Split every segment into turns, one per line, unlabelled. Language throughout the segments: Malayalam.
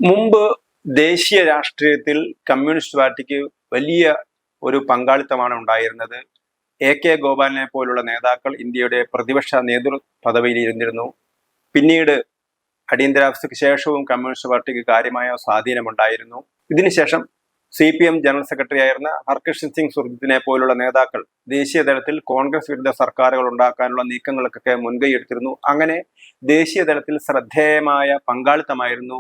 മുമ്പ് ദേശീയ രാഷ്ട്രീയത്തിൽ കമ്മ്യൂണിസ്റ്റ് പാർട്ടിക്ക് വലിയ ഒരു പങ്കാളിത്തമാണ് ഉണ്ടായിരുന്നത്. കെ ഗോപാലിനെ പോലുള്ള നേതാക്കൾ ഇന്ത്യയുടെ പ്രതിപക്ഷ നേതൃ പദവിയിൽ ഇരുന്നിരുന്നു. പിന്നീട് അടിയന്തരാവസ്ഥയ്ക്ക് ശേഷവും കമ്മ്യൂണിസ്റ്റ് പാർട്ടിക്ക് കാര്യമായ സ്വാധീനമുണ്ടായിരുന്നു. ഇതിനുശേഷം CPM ജനറൽ സെക്രട്ടറി ആയിരുന്ന ഹർകൃഷ്ൺ സിംഗ് സുർജിത്തിനെ പോലുള്ള നേതാക്കൾ ദേശീയ തലത്തിൽ കോൺഗ്രസ് വിരുദ്ധ സർക്കാരുകൾ ഉണ്ടാക്കാനുള്ള നീക്കങ്ങൾക്കൊക്കെ മുൻകൈയെടുത്തിരുന്നു. അങ്ങനെ ദേശീയ തലത്തിൽ ശ്രദ്ധേയമായ പങ്കാളിത്തമായിരുന്നു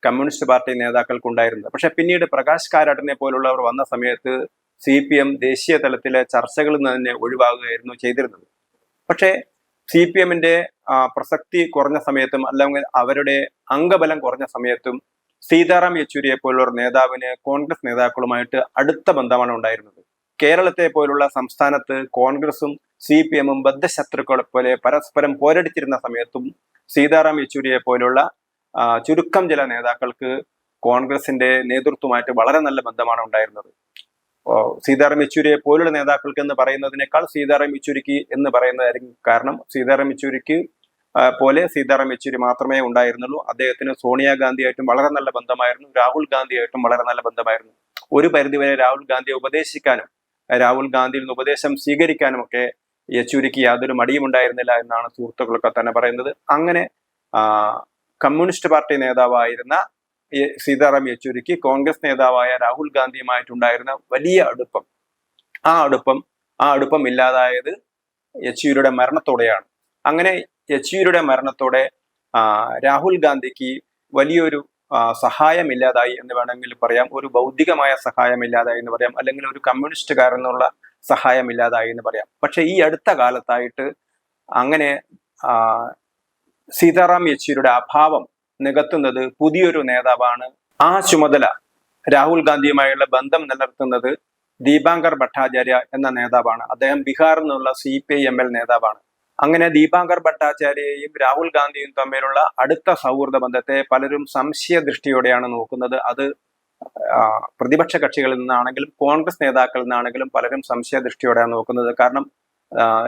കമ്മ്യൂണിസ്റ്റ് പാർട്ടി നേതാക്കൾക്കുണ്ടായിരുന്നത്. പക്ഷെ പിന്നീട് പ്രകാശ് കാരാട്ടിനെ പോലുള്ളവർ വന്ന സമയത്ത് CPM ദേശീയ തലത്തിലെ ചർച്ചകളിൽ നിന്ന് തന്നെ ഒഴിവാകുകയായിരുന്നു ചെയ്തിരുന്നത്. പക്ഷേ CPMന്റെ പ്രസക്തി കുറഞ്ഞ സമയത്തും അല്ലെങ്കിൽ അവരുടെ അംഗബലം കുറഞ്ഞ സമയത്തും സീതാറാം യെച്ചൂരിയെ പോലുള്ള നേതാവിന് കോൺഗ്രസ് നേതാക്കളുമായിട്ട് അടുത്ത ബന്ധമാണ് ഉണ്ടായിരുന്നത്. കേരളത്തെ പോലുള്ള സംസ്ഥാനത്ത് കോൺഗ്രസും CPMും ബദ്ധശത്രുക്കളെ പോലെ പരസ്പരം പോരടിച്ചിരുന്ന സമയത്തും സീതാറാം യെച്ചൂരിയെ പോലുള്ള ചുരുക്കം ചില നേതാക്കൾക്ക് കോൺഗ്രസിന്റെ നേതൃത്വമായിട്ട് വളരെ നല്ല ബന്ധമാണ് ഉണ്ടായിരുന്നത്. സീതാറാം യെച്ചൂരിയെ പോലുള്ള നേതാക്കൾക്ക് എന്ന് പറയുന്നതിനേക്കാൾ സീതാറാം യെച്ചൂരിക്ക് എന്ന് പറയുന്നതായിരിക്കും. കാരണം സീതാറാം യെച്ചൂരിക്ക് പോലെ സീതാറാം യെച്ചൂരി മാത്രമേ ഉണ്ടായിരുന്നുള്ളൂ. അദ്ദേഹത്തിന് സോണിയാഗാന്ധിയായിട്ടും വളരെ നല്ല ബന്ധമായിരുന്നു, രാഹുൽ ഗാന്ധിയായിട്ടും വളരെ നല്ല ബന്ധമായിരുന്നു. ഒരു പരിധിവരെ രാഹുൽ ഗാന്ധിയെ ഉപദേശിക്കാനും രാഹുൽ ഗാന്ധിയിൽ നിന്ന് ഉപദേശം സ്വീകരിക്കാനും ഒക്കെ യെച്ചൂരിക്ക് യാതൊരു മടിയും ഉണ്ടായിരുന്നില്ല എന്നാണ് സുഹൃത്തുക്കളൊക്കെ തന്നെ പറയുന്നത്. അങ്ങനെ കമ്മ്യൂണിസ്റ്റ് പാർട്ടി നേതാവായിരുന്ന സീതാറാം യെച്ചൂരിക്ക് കോൺഗ്രസ് നേതാവായ രാഹുൽ ഗാന്ധിയുമായിട്ടുണ്ടായിരുന്ന വലിയ അടുപ്പം, ആ അടുപ്പം ഇല്ലാതായത് യെച്ചൂരിയുടെ മരണത്തോടെയാണ്. അങ്ങനെ യെച്ചൂരിയുടെ മരണത്തോടെ രാഹുൽ ഗാന്ധിക്ക് വലിയൊരു സഹായമില്ലാതായി എന്ന് വേണമെങ്കിൽ പറയാം. ഒരു ഭൗതികമായ സഹായമില്ലാതായി എന്ന് പറയാം, അല്ലെങ്കിൽ ഒരു കമ്മ്യൂണിസ്റ്റുകാരെന്നുള്ള സഹായമില്ലാതായി എന്ന് പറയാം. പക്ഷെ ഈ അടുത്ത കാലത്തായിട്ട് അങ്ങനെ സീതാറാം യെച്ചൂരിയുടെ അഭാവം നികത്തുന്നത് പുതിയൊരു നേതാവാണ്. ആ ചുമതല രാഹുൽ ഗാന്ധിയുമായുള്ള ബന്ധം നിലനിർത്തുന്നത് ദീപാങ്കർ ഭട്ടാചാര്യ എന്ന നേതാവാണ്. അദ്ദേഹം ബീഹാറിൽ നിന്നുള്ള CPIML നേതാവാണ്. അങ്ങനെ ദീപാങ്കർ ഭട്ടാചാര്യയും രാഹുൽ ഗാന്ധിയും തമ്മിലുള്ള അടുത്ത സൗഹൃദ ബന്ധത്തെ പലരും സംശയ ദൃഷ്ടിയോടെയാണ് നോക്കുന്നത്. അത് പ്രതിപക്ഷ കക്ഷികളിൽ നിന്നാണെങ്കിലും കോൺഗ്രസ് നേതാക്കളിൽ നിന്നാണെങ്കിലും പലരും സംശയ ദൃഷ്ടിയോടെയാണ് നോക്കുന്നത്. കാരണം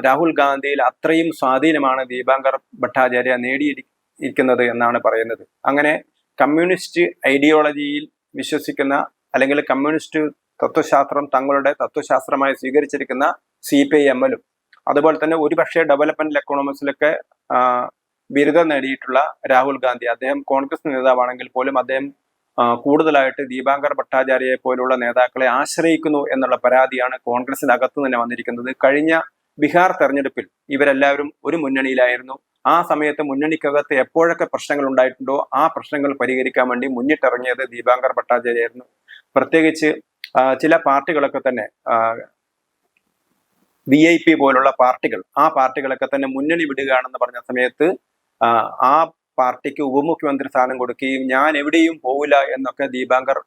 രാഹുൽ ഗാന്ധിയിൽ അത്രയും സ്വാധീനമാണ് ദീപാങ്കർ ഭട്ടാചാര്യ നേടിയിരിക്കുന്നത് എന്നാണ് പറയുന്നത്. അങ്ങനെ കമ്മ്യൂണിസ്റ്റ് ഐഡിയോളജിയിൽ വിശ്വസിക്കുന്ന അല്ലെങ്കിൽ കമ്മ്യൂണിസ്റ്റ് തത്വശാസ്ത്രം തങ്ങളുടെ തത്വശാസ്ത്രമായി സ്വീകരിച്ചിരിക്കുന്ന CPIMലും അതുപോലെ തന്നെ ഒരുപക്ഷെ ഡെവലപ്മെന്റ് എക്കണോമിക്സിലൊക്കെ ബിരുദം നേടിയിട്ടുള്ള രാഹുൽ ഗാന്ധി, അദ്ദേഹം കോൺഗ്രസ് നേതാവാണെങ്കിൽ പോലും അദ്ദേഹം കൂടുതലായിട്ട് ദീപാങ്കർ ഭട്ടാചാര്യയെ പോലുള്ള നേതാക്കളെ ആശ്രയിക്കുന്നു എന്നുള്ള പരാതിയാണ് കോൺഗ്രസിനകത്ത് തന്നെ വന്നിരിക്കുന്നത്. കഴിഞ്ഞ ബീഹാർ തെരഞ്ഞെടുപ്പിൽ ഇവരെല്ലാവരും ഒരു മുന്നണിയിലായിരുന്നു. ആ സമയത്ത് മുന്നണിക്കകത്ത് എപ്പോഴൊക്കെ പ്രശ്നങ്ങൾ ഉണ്ടായിട്ടുണ്ടോ ആ പ്രശ്നങ്ങൾ പരിഹരിക്കാൻ വേണ്ടി മുന്നിട്ടിറങ്ങിയത് ദീപാങ്കർ ഭട്ടാചാര്യായിരുന്നു. പ്രത്യേകിച്ച് ചില പാർട്ടികളൊക്കെ തന്നെ VIP പോലുള്ള പാർട്ടികൾ, ആ പാർട്ടികളൊക്കെ തന്നെ മുന്നണി വിടുകയാണെന്ന് പറഞ്ഞ സമയത്ത് ആ പാർട്ടിക്ക് ഉപമുഖ്യമന്ത്രി സ്ഥാനം കൊടുക്കുകയും ഞാൻ എവിടെയും പോവില്ല എന്നൊക്കെ ദീപാങ്കർ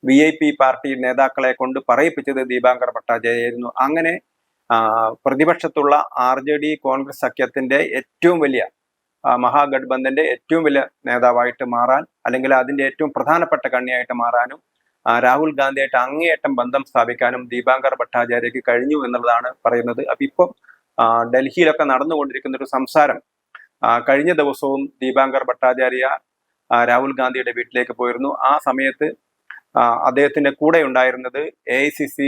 VIP പാർട്ടി നേതാക്കളെ കൊണ്ട് പറയിപ്പിച്ചത് ദീപാങ്കർ ഭട്ടാചാര്യായിരുന്നു. അങ്ങനെ പ്രതിപക്ഷത്തുള്ള RJD കോൺഗ്രസ് സഖ്യത്തിന്റെ ഏറ്റവും വലിയ മഹാഗഡ്ബന്ധന്റെ ഏറ്റവും വലിയ നേതാവായിട്ട് മാറാൻ, അല്ലെങ്കിൽ അതിന്റെ ഏറ്റവും പ്രധാനപ്പെട്ട കണ്ണിയായിട്ട് മാറാനും രാഹുൽ ഗാന്ധിയായിട്ട് അങ്ങേയറ്റം ബന്ധം സ്ഥാപിക്കാനും ദീപാങ്കർ ഭട്ടാചാര്യക്ക് കഴിഞ്ഞു എന്നുള്ളതാണ് പറയുന്നത്. അപ്പൊ ഇപ്പം ഡൽഹിയിലൊക്കെ നടന്നുകൊണ്ടിരിക്കുന്ന ഒരു സംസാരം, കഴിഞ്ഞ ദിവസവും ദീപാങ്കർ ഭട്ടാചാര്യ രാഹുൽ ഗാന്ധിയുടെ വീട്ടിലേക്ക് പോയിരുന്നു. ആ സമയത്ത് അദ്ദേഹത്തിന്റെ കൂടെ ഉണ്ടായിരുന്നത് AICC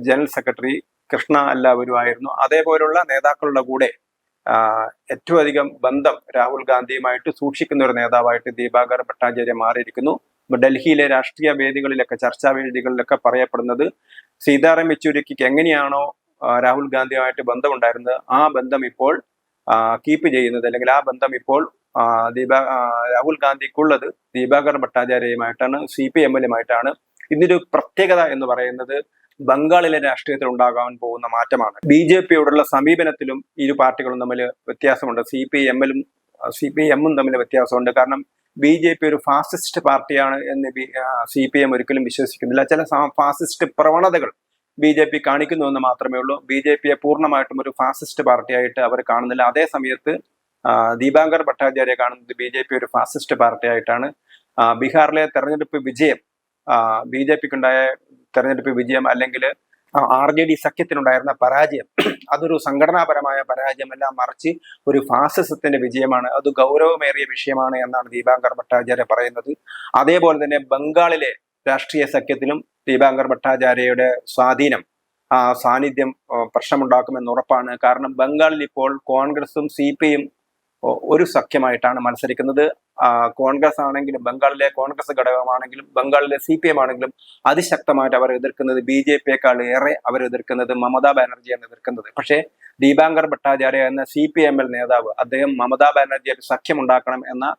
ജനറൽ സെക്രട്ടറി കൃഷ്ണ എല്ലാവരുമായിരുന്നു. അതേപോലുള്ള നേതാക്കളുടെ കൂടെ ഏറ്റവും അധികം ബന്ധം രാഹുൽ ഗാന്ധിയുമായിട്ട് സൂക്ഷിക്കുന്ന ഒരു നേതാവായിട്ട് ദീപാങ്കർ ഭട്ടാചാര്യ മാറിയിരിക്കുന്നു. ഡൽഹിയിലെ രാഷ്ട്രീയ വേദികളിലൊക്കെ, ചർച്ചാ വേദികളിലൊക്കെ പറയപ്പെടുന്നത് സീതാറാം യെച്ചൂരിക്ക് എങ്ങനെയാണോ രാഹുൽ ഗാന്ധിയുമായിട്ട് ബന്ധമുണ്ടായിരുന്നത് ആ ബന്ധം ഇപ്പോൾ കീപ്പ് ചെയ്യുന്നത്, അല്ലെങ്കിൽ ആ ബന്ധം ഇപ്പോൾ രാഹുൽ ഗാന്ധിക്കുള്ളത് ദീപാങ്കർ ഭട്ടാചാര്യയുമായിട്ടാണ്, CPIMലുമായിട്ടാണ്. ഇതിന്റെ പ്രത്യേകത എന്ന് പറയുന്നത് ബംഗാളിലെ രാഷ്ട്രീയത്തിൽ ഉണ്ടാകാൻ പോകുന്ന മാറ്റമാണ്. BJPയോടുള്ള സമീപനത്തിലും ഇരു പാർട്ടികളും തമ്മിൽ വ്യത്യാസമുണ്ട്. CPIMും തമ്മിൽ വ്യത്യാസമുണ്ട്. കാരണം BJP ഒരു ഫാസിസ്റ്റ് പാർട്ടിയാണ് എന്ന് CPM ഒരിക്കലും വിശ്വസിക്കുന്നില്ല. ചില ഫാസിസ്റ്റ് പ്രവണതകൾ BJP കാണിക്കുന്നു എന്ന് മാത്രമേ ഉള്ളൂ. BJPയെ പൂർണ്ണമായിട്ടും ഒരു ഫാസിസ്റ്റ് പാർട്ടിയായിട്ട് അവർ കാണുന്നില്ല. അതേ സമയത്ത് ദീപാങ്കർ ഭട്ടാചാര്യ കാണുന്നത് BJP ഒരു ഫാസിസ്റ്റ് പാർട്ടിയായിട്ടാണ്. ബീഹാറിലെ തെരഞ്ഞെടുപ്പ് വിജയം, BJPക്കുണ്ടായ തെരഞ്ഞെടുപ്പ് വിജയം അല്ലെങ്കിൽ RJD സഖ്യത്തിനുണ്ടായിരുന്ന പരാജയം അതൊരു സംഘടനാപരമായ പരാജയമല്ല, മറിച്ച് ഒരു ഫാസിസത്തിന്റെ വിജയമാണ്, അത് ഗൗരവമേറിയ വിഷയമാണ് എന്നാണ് ദീപാങ്കർ ഭട്ടാചാര്യ പറയുന്നത്. അതേപോലെ തന്നെ ബംഗാളിലെ രാഷ്ട്രീയ സഖ്യത്തിലും ദീപാങ്കർ ഭട്ടാചാര്യയുടെ സാന്നിധ്യം പ്രശ്നമുണ്ടാക്കുമെന്ന് ഉറപ്പാണ്. കാരണം ബംഗാളിൽ ഇപ്പോൾ കോൺഗ്രസും CPIയും ഒരു സഖ്യമായിട്ടാണ് മത്സരിക്കുന്നത്. കോൺഗ്രസ് ആണെങ്കിലും, ബംഗാളിലെ കോൺഗ്രസ് ഘടകമാണെങ്കിലും ബംഗാളിലെ CPIM ആണെങ്കിലും അതിശക്തമായിട്ട് അവർ എതിർക്കുന്നത് BJPയേക്കാൾ ഏറെ അവർ എതിർക്കുന്നത് മമതാ ബാനർജിയാണ് എതിർക്കുന്നത്. പക്ഷേ ദീപാങ്കർ ഭട്ടാചാര്യ എന്ന CPIML നേതാവ്, അദ്ദേഹം മമതാ ബാനർജിയായിട്ട് സഖ്യമുണ്ടാക്കണം എന്ന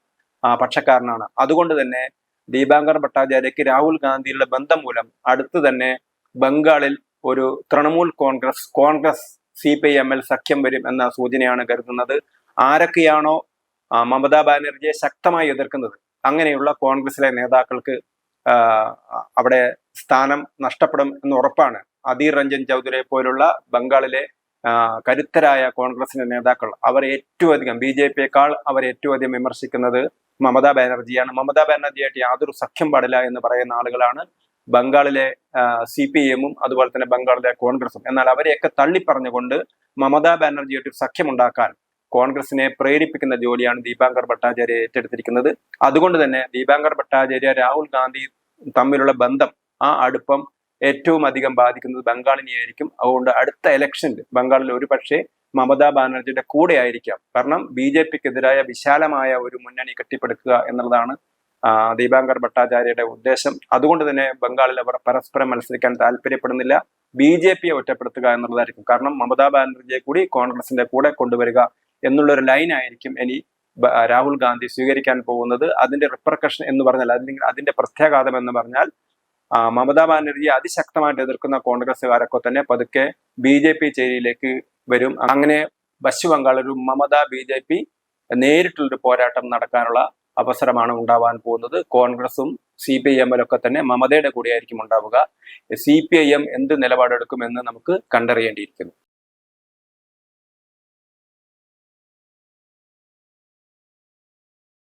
പക്ഷക്കാരനാണ്. അതുകൊണ്ട് തന്നെ ദീപാങ്കർ ഭട്ടാചാര്യക്ക് രാഹുൽ ഗാന്ധിയുടെ ബന്ധം മൂലം അടുത്ത് തന്നെ ബംഗാളിൽ ഒരു തൃണമൂൽ കോൺഗ്രസ് CPIML സഖ്യം വരും എന്ന സൂചനയാണ് കരുതുന്നത്. ആരൊക്കെയാണോ മമതാ ബാനർജിയെ ശക്തമായി എതിർക്കുന്നത് അങ്ങനെയുള്ള കോൺഗ്രസിലെ നേതാക്കൾക്ക് അവിടെ സ്ഥാനം നഷ്ടപ്പെടും എന്ന് ഉറപ്പാണ്. അധീർ രഞ്ജൻ ചൗധരിയെ പോലുള്ള ബംഗാളിലെ കരുത്തരായ കോൺഗ്രസിന്റെ നേതാക്കൾ അവർ ഏറ്റവും അധികം BJPയേക്കാൾ അവർ ഏറ്റവും അധികം വിമർശിക്കുന്നത് മമതാ ബാനർജിയാണ്. മമതാ ബാനർജിയായിട്ട് യാതൊരു സഖ്യം പാടില്ല എന്ന് പറയുന്ന ആളുകളാണ് ബംഗാളിലെ CPIMും അതുപോലെ തന്നെ ബംഗാളിലെ കോൺഗ്രസും. എന്നാൽ അവരെയൊക്കെ തള്ളിപ്പറഞ്ഞുകൊണ്ട് മമതാ ബാനർജിയായിട്ട് സഖ്യമുണ്ടാക്കാൻ കോൺഗ്രസിനെ പ്രേരിപ്പിക്കുന്ന ജോലിയാണ് ദീപാങ്കർ ഭട്ടാചാര്യ ഏറ്റെടുത്തിരിക്കുന്നത്. അതുകൊണ്ട് തന്നെ ദീപാങ്കർ ഭട്ടാചാര്യ രാഹുൽ ഗാന്ധി തമ്മിലുള്ള ബന്ധം, ആ അടുപ്പം ഏറ്റവും അധികം ബാധിക്കുന്നത് ബംഗാളിനെയായിരിക്കും. അതുകൊണ്ട് അടുത്ത ഇലക്ഷനിൽ ബംഗാളിൽ ഒരുപക്ഷെ മമതാ ബാനർജിയുടെ കൂടെ ആയിരിക്കാം. കാരണം BJPക്കെതിരായ വിശാലമായ ഒരു മുന്നണി കെട്ടിപ്പടുക്കുക എന്നുള്ളതാണ് ദീപാങ്കർ ഭട്ടാചാര്യയുടെ ഉദ്ദേശം. അതുകൊണ്ട് തന്നെ ബംഗാളിൽ അവർ പരസ്പരം മത്സരിക്കാൻ താല്പര്യപ്പെടുന്നില്ല. BJPയെ ഒറ്റപ്പെടുത്തുക എന്നുള്ളതായിരിക്കും. കാരണം മമതാ ബാനർജിയെ കൂടി കോൺഗ്രസിന്റെ കൂടെ കൊണ്ടുവരിക എന്നുള്ളൊരു ലൈനായിരിക്കും ഇനി രാഹുൽ ഗാന്ധി സ്വീകരിക്കാൻ പോകുന്നത്. അതിന്റെ റിപ്പർക്കഷൻ എന്ന് പറഞ്ഞാൽ, അല്ലെങ്കിൽ അതിന്റെ പ്രത്യാഘാതം എന്ന് പറഞ്ഞാൽ, മമതാ ബാനർജിയെ അതിശക്തമായിട്ട് എതിർക്കുന്ന കോൺഗ്രസ്സുകാരൊക്കെ തന്നെ പതുക്കെ BJP ചേരിയിലേക്ക് വരും. അങ്ങനെ പശ്ചിമ ബംഗാൾ ഒരു മമതാ BJP നേരിട്ടുള്ളൊരു പോരാട്ടം നടക്കാനുള്ള അവസരമാണ് ഉണ്ടാവാൻ പോകുന്നത്. കോൺഗ്രസും CPIML ഒക്കെ തന്നെ മമതയുടെ കൂടെയായിരിക്കും ഉണ്ടാവുക. CPIM എന്ത് നിലപാടെടുക്കുമെന്ന് നമുക്ക് കണ്ടറിയേണ്ടിയിരിക്കുന്നു.